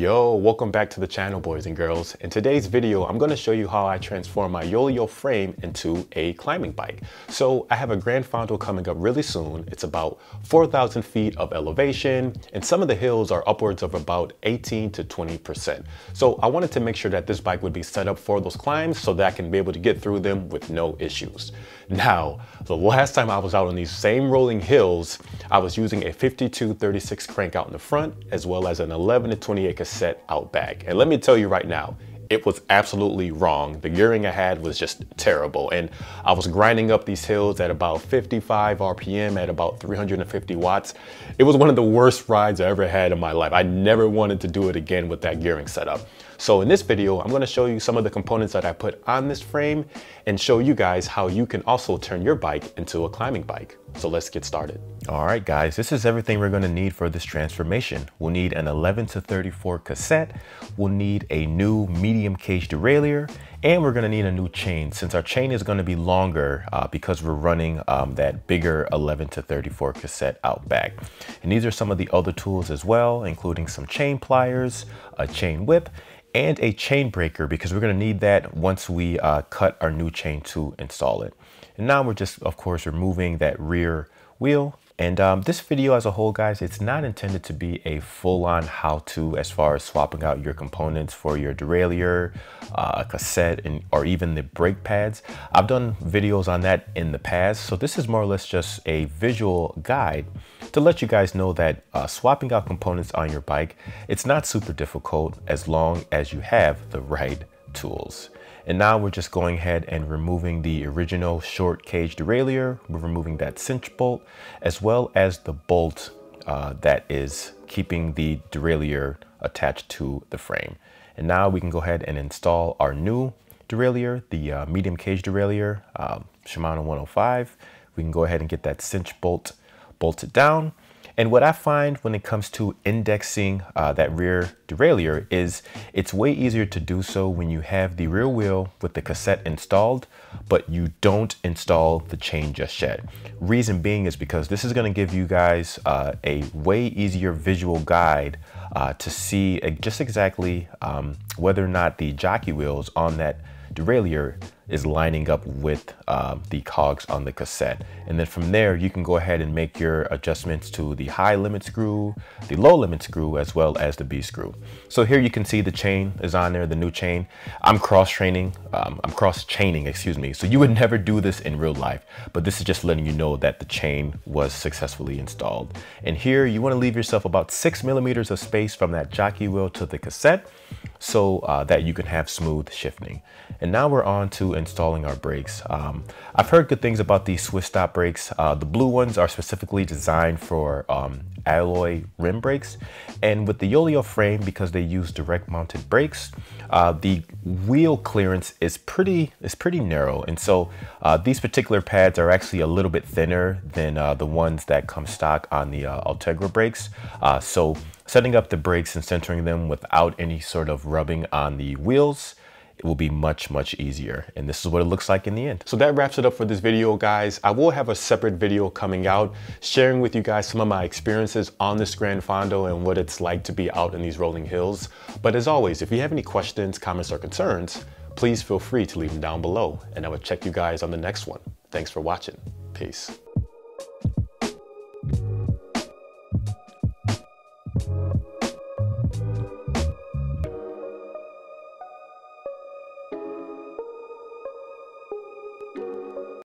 Yo, welcome back to the channel, boys and girls. In today's video, I'm going to show you how I transform my Yoeleo frame into a climbing bike. So I have a grand fondo coming up really soon. It's about 4,000 feet of elevation, and some of the hills are upwards of about 18 to 20%. So I wanted to make sure that this bike would be set up for those climbs so that I can be able to get through them with no issues. Now, the last time I was out on these same rolling hills, I was using a 52-36 crank out in the front, as well as an 11 to 28 cassette out back. And let me tell you right now, it was absolutely wrong. The gearing I had was just terrible. And I was grinding up these hills at about 55 RPM at about 350 watts. It was one of the worst rides I ever had in my life. I never wanted to do it again with that gearing setup. So in this video, I'm going to show you some of the components that I put on this frame and show you guys how you can also turn your bike into a climbing bike. So let's get started. All right, guys, this is everything we're going to need for this transformation. We'll need an 11 to 34 cassette. We'll need a new medium cage derailleur, and we're going to need a new chain, since our chain is going to be longer because we're running that bigger 11 to 34 cassette out back. And these are some of the other tools as well, including some chain pliers, a chain whip, and a chain breaker, because we're going to need that once we cut our new chain to install it. And now we're just, of course, removing that rear wheel. And this video as a whole, guys, it's not intended to be a full-on how-to as far as swapping out your components for your derailleur, a cassette, or even the brake pads. I've done videos on that in the past, so this is more or less just a visual guide to let you guys know that swapping out components on your bike, it's not super difficult as long as you have the right tools. And now we're just going ahead and removing the original short cage derailleur. We're removing that cinch bolt, as well as the bolt that is keeping the derailleur attached to the frame. And now we can go ahead and install our new derailleur, the medium cage derailleur, Shimano 105. We can go ahead and get that cinch bolt bolted down. And what I find when it comes to indexing that rear derailleur is it's way easier to do so when you have the rear wheel with the cassette installed, but you don't install the chain just yet. Reason being is because this is going to give you guys a way easier visual guide to see just exactly whether or not the jockey wheels on that derailleur is lining up with the cogs on the cassette. And then from there, you can go ahead and make your adjustments to the high limit screw, the low limit screw, as well as the B screw. So here you can see the chain is on there, the new chain. I'm cross-chaining, excuse me. So you would never do this in real life, but this is just letting you know that the chain was successfully installed. And here you want to leave yourself about 6 millimeters of space from that jockey wheel to the cassette so that you can have smooth shifting. And now we're on to installing our brakes. I've heard good things about these Swiss stop brakes. The blue ones are specifically designed for alloy rim brakes. And with the Yoeleo frame, because they use direct mounted brakes, the wheel clearance is pretty narrow. And so these particular pads are actually a little bit thinner than the ones that come stock on the Ultegra brakes. So setting up the brakes and centering them without any sort of rubbing on the wheels, it will be much easier. And this is what it looks like in the end. So that wraps it up for this video, guys. I will have a separate video coming out sharing with you guys some of my experiences on this Grand Fondo and what it's like to be out in these rolling hills. But as always, if you have any questions, comments, or concerns, please feel free to leave them down below, and I will check you guys on the next one. Thanks for watching. Peace.